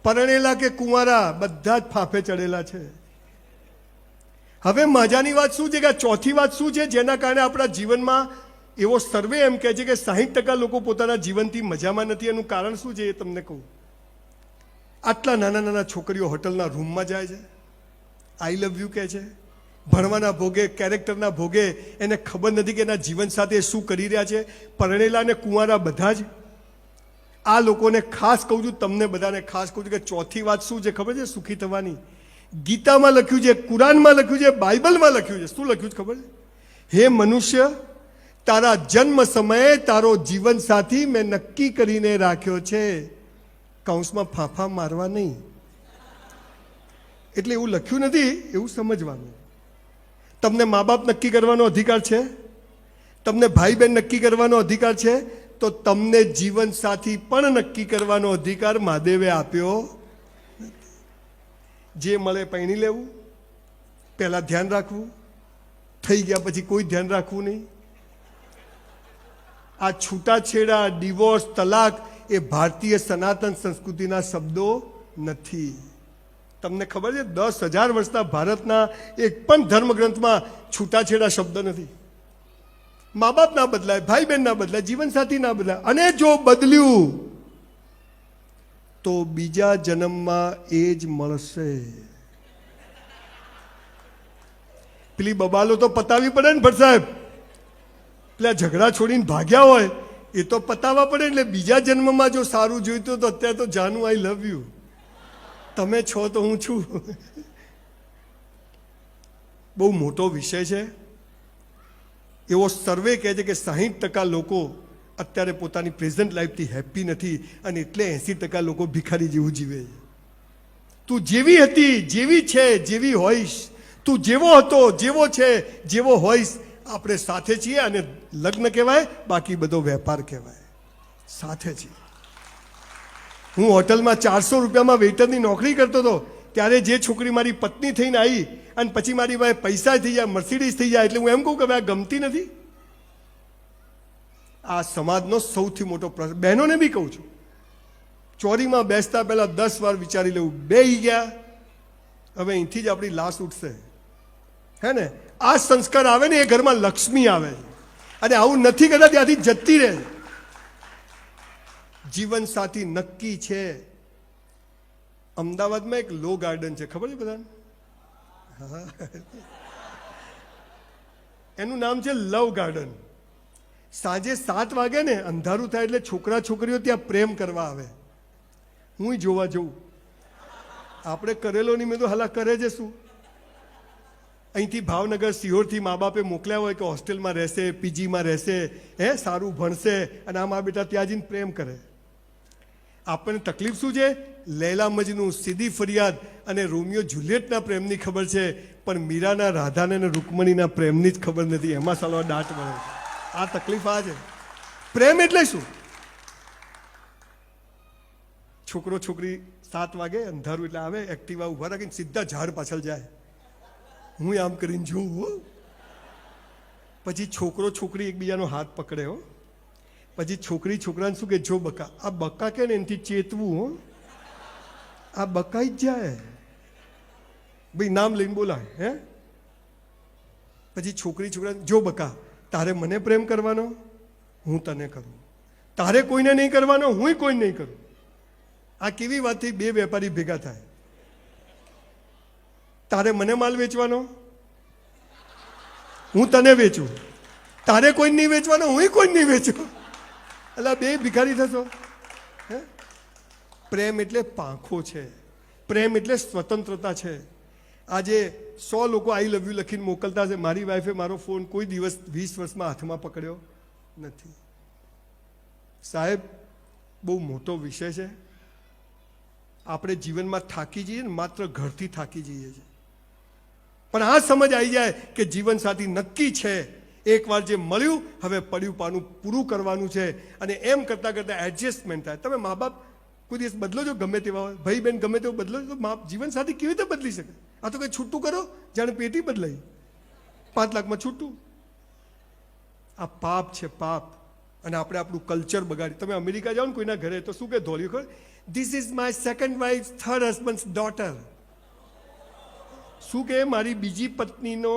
પરણેલા કે કુંવારા બધા જ ફાંફે ચડેલા છે. હવે મજાની વાત શું છે કે ચોથી વાત શું છે જેના કારણે આપણા જીવનમાં એવો સર્વે એમ કહે છે કે 60% લોકો પોતાના જીવનથી મજામાં નથી. એનું કારણ શું છે એ તમને કહું. આટલા નાના નાના છોકરીઓ હોટલના રૂમમાં જાય છે, આઈ લવ યુ કહે છે, ભણવાના ભોગે, કેરેક્ટરના ભોગે એને ખબર નથી કે એના જીવન સાથે શું કરી રહ્યા છે. પરણેલા અને કુંવારા બધા જ આ લોકોને ખાસ કહું છું, તમને બધાને ખાસ કહું છું કે ચોથી વાત શું છે ખબર છે સુખી થવાની? ગીતામાં લખ્યું છે, કુરાનમાં લખ્યું છે, બાઇબલમાં લખ્યું છે. શું લખ્યું છે ખબર છે? હે મનુષ્ય, તારા જન્મ સમયે તારો જીવન સાથી મેં નક્કી કરીને રાખ્યો છે, કૌંસમાં ફાંફા મારવા નહીં. એટલે એવું લખ્યું નથી, એવું સમજવાનું. તમને મા બાપ નક્કી કરવાનો અધિકાર છે, તમને ભાઈ બહેન નક્કી કરવાનો અધિકાર છે, તો તમને જીવન સાથી પણ નક્કી કરવાનો અધિકાર મહાદેવે આપ્યો. જે મળે પૈણી લેવું, પહેલા ધ્યાન રાખવું, થઈ ગયા પછી કોઈ ધ્યાન રાખવું નહીં. આ છૂટાછેડા, ડિવોર્સ, તલાક એ ભારતીય સનાતન સંસ્કૃતિના શબ્દો નથી. તમને ખબર છે 10,000 વર્ષના ભારતના એક પણ ધર્મગ્રંથમાં છૂટાછેડા શબ્દ નથી. મા બાપ ના બદલાય, ભાઈ બહેન ના બદલાય, જીવનસાથી ના બદલાય. અને જો બદલ્યું તો બીજા જન્મમાં એ જ મળશે. પેલી બબાલો તો પતાવી પડે ને ભટ્ટ સાહેબ. પેલા ઝઘડા છોડીને ભાગ્યા હોય એ તો પતાવવા પડે. એટલે બીજા જન્મમાં જો સારું જોઈતું તો અત્યારે તો જાનું આઈ લવ યુ, તમે છો તો હું છું. બહુ મોટો વિષય છે. એવો સર્વે કહે છે કે 60% લોકો અત્યારે પોતાની પ્રેઝન્ટ લાઈફથી હેપી નથી, અને એટલે 80% લોકો ભિખારી જેવું જીવે છે. તું જેવી હતી, જેવી છે, જેવી હોઈશ, તું જેવો હતો, જેવો છે, જેવો હોઈશ, આપણે સાથે છીએ. અને લગ્ન કહેવાય, બાકી બધો વેપાર કહેવાય. સાથે છીએ. હું હોટલમાં 400 રૂપિયામાં વેઇટરની નોકરી કરતો હતો ત્યારે જે છોકરી મારી પત્ની થઈને આવી અને પછી મારી પાસે પૈસા થઈ જાય, મર્સિડીઝ થઈ જાય, એટલે હું એમ કહું કે આ ગમતી નથી. આ સમાજનો સૌથી મોટો પ્રશ્ન. બહેનોને બી કહું છું, ચોરીમાં બેસતા પહેલા 10 વાર વિચારી લેવું. બેહી ગયા, હવે અહીંથી જ આપણી લાશ ઉઠશે. હે ને? આ સંસ્કાર આવે ને એ ઘરમાં લક્ષ્મી આવે. અને આવું નથી કરતા ત્યાંથી જતી રહે. જીવન સાથી નક્કી છે. અમદાવાદમાં એક લો ગાર્ડન છે, ખબર છે બધાને? એનું નામ છે લવ ગાર્ડન. સાંજે 7 વાગે ને અંધારું થાય એટલે છોકરા છોકરીઓ ત્યાં પ્રેમ કરવા આવે. હું જોવા જઉં. આપણે કરેલો નહીં, મેં તો હલા કરે છે શું? અહીંથી ભાવનગર, સિહોરથી મા બાપે મોકલ્યા હોય કે હોસ્ટેલમાં રહેશે, પીજીમાં રહેશે, સારું ભણશે, અને આ મા બેટા ત્યાં જઈને પ્રેમ કરે. આપણને તકલીફ શું છે? લૈલા મજનુ, સીધી ફરિયાદ અને રોમિયો જુલિયટના પ્રેમની ખબર છે, પણ મીરાના, રાધાને અને રૂકમણીના પ્રેમની જ ખબર નથી. એમાં સાલો દાટ મળે. આ તકલીફ આ છે. પ્રેમ એટલે શું? છોકરો છોકરી 7 વાગે અંધારું એટલે આવે, એક્ટિવા ઉભા રાખીને સીધા ઝાડ પાછળ જાય. હું આમ કરીને જોઉં. પછી છોકરો છોકરી એકબીજાનો હાથ પકડે. હો, પછી છોકરી છોકરાને શું કે, જો બકા. આ બકા કે ને એનાથી ચેતવું. હો, આ બકાઈ જ જાય. ભાઈ નામ લઈને બોલાય. હે, પછી છોકરી છોકરાને, જો બકા, તારે મને પ્રેમ કરવાનો, હું તને કરું. તારે કોઈને નહીં કરવાનો, હું કોઈને નહીં કરું. આ કેવી વાતથી બે વેપારી ભેગા થાય? તારે મને માલ વેચવાનો, હું તને વેચું. તારે કોઈ નહીં વેચવાનો, હું કોઈ નહીં વેચું. એટલે બે ભિખારી થશો. હે, પ્રેમ એટલે પાંખો છે. પ્રેમ એટલે સ્વતંત્રતા છે. આજે 100 લોકો આઈ લવ યુ લખીને મોકલતા છે. મારી વાઈફે મારો ફોન કોઈ દિવસ 20 વર્ષમાં હાથમાં પકડ્યો નથી. સાહેબ, બહુ મોટો વિષય છે. આપણે જીવનમાં થાકી જઈએ ને, માત્ર ઘરથી થાકી જઈએ છીએ. પણ આ સમજ આવી જાય કે જીવન સાથી નક્કી છે. એકવાર જે મળ્યું, હવે પડ્યું પાનું પૂરું કરવાનું છે. અને એમ કરતાં કરતાં એડજસ્ટમેન્ટ થાય. તમે મા બાપ કોઈ દિવસ બદલો છો? ગમે તેવા હોય, ભાઈ બહેન ગમે તેવું બદલો છો, જીવન સાથી કેવી રીતે બદલી શકે? આ તો કંઈ છૂટું કરો, જાણે પેટી બદલાઈ. 5 લાખમાં છૂટું. આ પાપ છે, પાપ. અને આપણે આપણું કલ્ચર બગાડી. તમે અમેરિકા જાઓ ને કોઈના ઘરે તો શું કે ધોળ્યું ખબર? This is my second wife third husband daughter. શું કે મારી બીજી પત્નીનો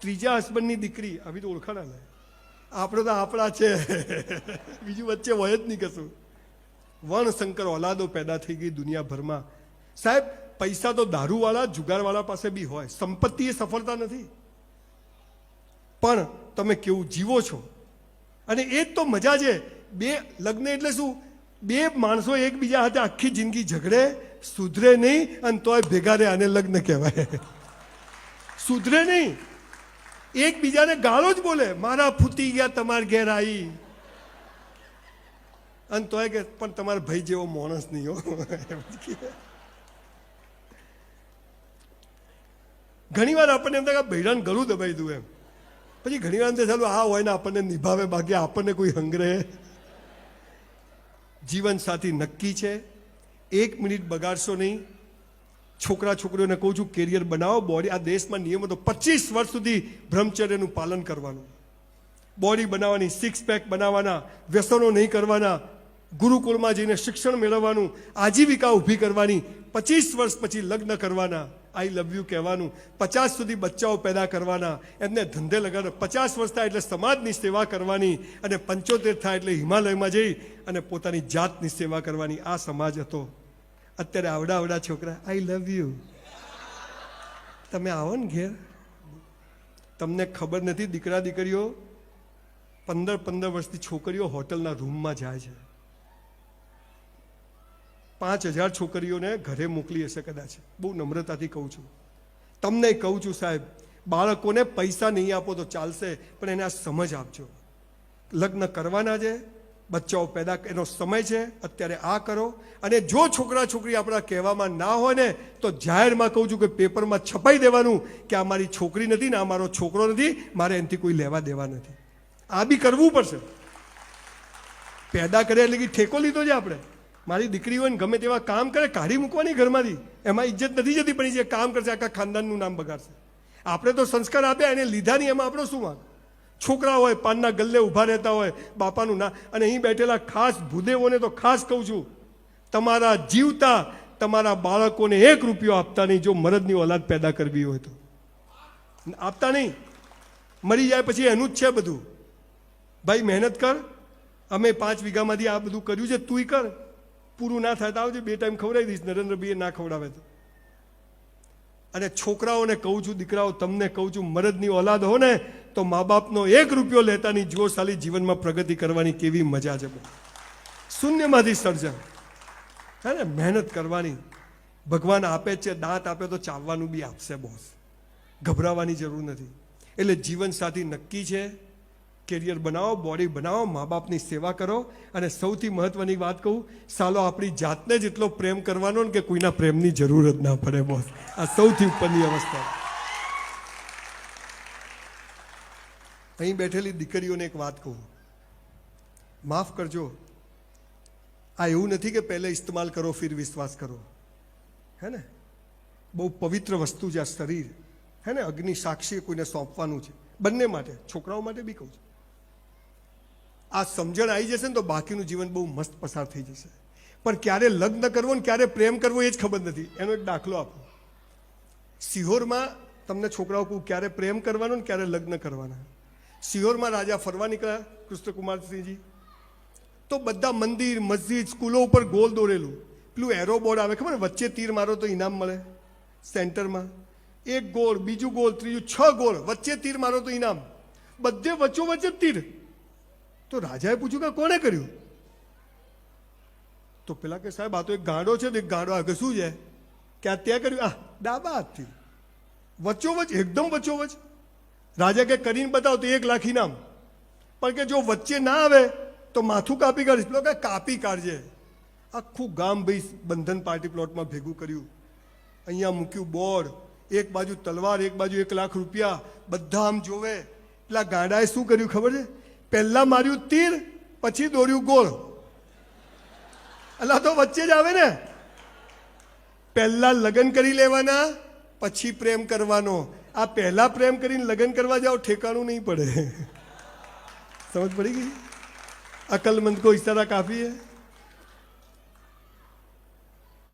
ત્રીજા હસબન્ડની દીકરી. આવી તો ઓળખાણા ને. આપણે તો આપણા છે, બીજું વચ્ચે હોય જ નહીં કશું. વર્ણશંકર ઓલાદો પેદા થઈ ગઈ દુનિયાભરમાં. સાહેબ, પૈસા તો દારૂવાળા જુગારવાળા પાસે બી હોય. સંપત્તિ એ સફળતા નથી, પણ તમે કેવું જીવો છો. અને એ જ તો મજા છે. બે લગ્ન એટલે શું? બે માણસો એકબીજા સાથે આખી જિંદગી ઝઘડે, સુધરે નહીં, અને તોય ભેગા રહે. આને લગ્ન કહેવાય. સુધરે નહીં, એકબીજાને ગાળો જ બોલે. મારા ફૂટી ગયા તમારા ઘેર આવી, અને તોય કે પણ તમારા ભાઈ જેવો માણસ નહીં હો. ઘણી વાર આપણને એમ થાય કે ભૈરાને ગળું દબાઈ દઉં એમ. પછી ઘણી વાર ચાલો આ હોય ને આપણને નિભાવે, બાકી આપણને કોઈ હંગરે. જીવન સાથી નક્કી છે. 1 મિનિટ બગાડશો નહીં. છોકરા છોકરીઓને કહું છું, કેરિયર બનાવો. બોડી, આ દેશમાં નિયમો તો 25 વર્ષ સુધી બ્રહ્મચર્યનું પાલન કરવાનું. બોડી બનાવવાની, 6 પેક બનાવવાના, વ્યસનો નહીં કરવાના, ગુરુકુળમાં જઈને શિક્ષણ મેળવવાનું, આજીવિકા ઊભી કરવાની, 25 વર્ષ પછી લગ્ન કરવાના, આઈ લવ યુ કહેવાનું, 50 સુધી બચ્ચાઓ પેદા કરવાના, એમને ધંધે લગાડવા, 50 વર્ષ થાય એટલે સમાજની સેવા કરવાની, અને 75 થાય એટલે હિમાલયમાં જઈ અને પોતાની જાતની સેવા કરવાની. આ સમાજ હતો. અત્યારે આવડા આવડા છોકરા, આઈ લવ યુ. તમે આવો ને ઘેર, તમને ખબર નથી, દીકરા દીકરીઓ 15 વર્ષની છોકરીઓ હોટલના રૂમમાં જાય છે. 5000 છોકરીઓને ઘરે મોકલી હશે કદાચ. બહુ નમ્રતાથી કહું છું, તમને કહું છું સાહેબ, બાળકોને પૈસા નહીં આપો તો ચાલશે, પણ એને આ સમજ આપજો. લગ્ન કરવાના છે, બચ્ચાઓ પેદા, એનો સમય છે, અત્યારે આ કરો. અને જો છોકરા છોકરી આપણા કહેવામાં ના હોય ને, તો જાહેરમાં કહું છું કે પેપરમાં છપાઈ દેવાનું કે આ મારી છોકરી નથી ને આ મારો છોકરો નથી, મારે એનાથી કોઈ લેવા દેવા નથી. આ બી કરવું પડશે. પેદા કરે એટલે કે ઠેકો લીધો છે આપણે. મારી દીકરી હોય ને ગમે તેવા કામ કરે, કાઢી મૂકવાની ઘરમાંથી. એમાં ઇજ્જત નથી જતી, પણ જે કામ કરશે આખા ખાનદાનનું નામ બગાડશે. આપણે તો સંસ્કાર આપ્યા, એને લીધા નહીં, એમાં આપણો શું વાંક? છોકરા હોય પાનના ગલ્લે ઊભા રહેતા હોય, બાપાનું ના. અને અહીં બેઠેલા ખાસ ભૂદેવોને તો ખાસ કહું છું, તમારા જીવતા તમારા બાળકોને 1 રૂપિયો આપતા નહીં. જો મરદની ઓલાદ પેદા કરવી હોય તો આપતા નહીં. મરી જાય પછી એનું જ છે બધું. ભાઈ મહેનત કર, અમે 5 વીઘામાંથી આ બધું કર્યું છે, તુંય કર. પૂરું ના થાય તો આવજે, 2 ટાઈમ ખવડાવી દઈશ. નરેન્દ્રભાઈએ ના ખવડાવે તો. અને છોકરાઓને કહું છું, દીકરાઓ તમને કહું છું, મરદની ઓલાદ હો ને તો મા બાપનો 1 રૂપિયો લેતા નહીં. જુઓ સાલી જીવનમાં પ્રગતિ કરવાની કેવી મજા છે. શૂન્યમાંથી સર્જન, હે ને, મહેનત કરવાની. ભગવાન આપે છે, દાંત આપે તો ચાવવાનું બી આપશે બોસ. ગભરાવાની જરૂર નથી. એટલે જીવન સાથી નક્કી છે. કેરિયર બનાવો, બોડી બનાવો, મા બાપની સેવા કરો. અને સૌથી મહત્વની વાત કહું, સાલો આપણી જાતને જ એટલો પ્રેમ કરવાનો ને કે કોઈના પ્રેમની જરૂર જ ના પડે બોસ. આ સૌથી ઉપરની અવસ્થા. અહીં બેઠેલી દીકરીઓને એક વાત કહું, માફ કરજો, આ એવું નથી કે પહેલે ઇસ્તેમાલ કરો ફિર વિશ્વાસ કરો, હે ને. બહુ પવિત્ર વસ્તુ છે આ શરીર, હે ને. અગ્નિ સાક્ષી કોઈને સોંપવાનું છે, બંને માટે, છોકરાઓ માટે બી કહું છું. આ સમજણ આવી જશે ને તો બાકીનું જીવન બહુ મસ્ત પસાર થઈ જશે. પણ ક્યારે લગ્ન કરવો ને ક્યારે પ્રેમ કરવો એ જ ખબર નથી. એનો એક દાખલો આપો. સિહોરમાં તમને છોકરાઓ કહું, ક્યારે પ્રેમ કરવાનો ને ક્યારે લગ્ન કરવાના. સિહોરમાં રાજા ફરવા નીકળ્યા, કૃષ્ણકુમારસિંહજી. તો બધા મંદિર, મસ્જિદ, સ્કૂલો ઉપર ગોલ દોરેલું. પેલું એરો બોર્ડ આવે ખબર, વચ્ચે તીર મારો તો ઇનામ મળે. સેન્ટરમાં 1 ગોળ, બીજું ગોળ, ત્રીજું, 6 ગોળ, વચ્ચે તીર મારો તો ઇનામ. બધે વચ્ચો વચ્ચે તીર. તો રાજાએ પૂછ્યું કે કોણે કર્યું? તો પેલા કે સાહેબ આ તો એક ગાંડો છે. એક ગાંડો આગળ શું છે કે આ ત્યાં કર્યું? આ ડાબા હાથથી વચ્ચોવચ, એકદમ વચ્ચોવચ. રાજા કે કરીને બતાવો તો 1 લાખ ઇનામ. પણ કે જો વચ્ચે ના આવે તો માથું કાપી કાઢીશ. પેલો કે કાપી કાઢજે. આખું ગામ ભાઈ બંધન પાર્ટી પ્લોટમાં ભેગું કર્યું. અહીંયા મૂક્યું બોર્ડ, એક બાજુ તલવાર, એક બાજુ 1 લાખ રૂપિયા. બધા આમ જોવે. પેલા ગાંડાએ શું કર્યું ખબર છે? પહેલા માર્યું તીર, પછી દોર્યું ગોળ. અલા તો વચ્ચે જ આવે ને. પહેલા લગ્ન કરી લેવાના, પછી પ્રેમ કરવાનો. આ પહેલા પ્રેમ કરીને લગ્ન કરવા જાઓ, ઠેકાણું નહીં પડે. સમજ પડી ગઈ? અકલમંદ કો ઇશારા કાફી હે.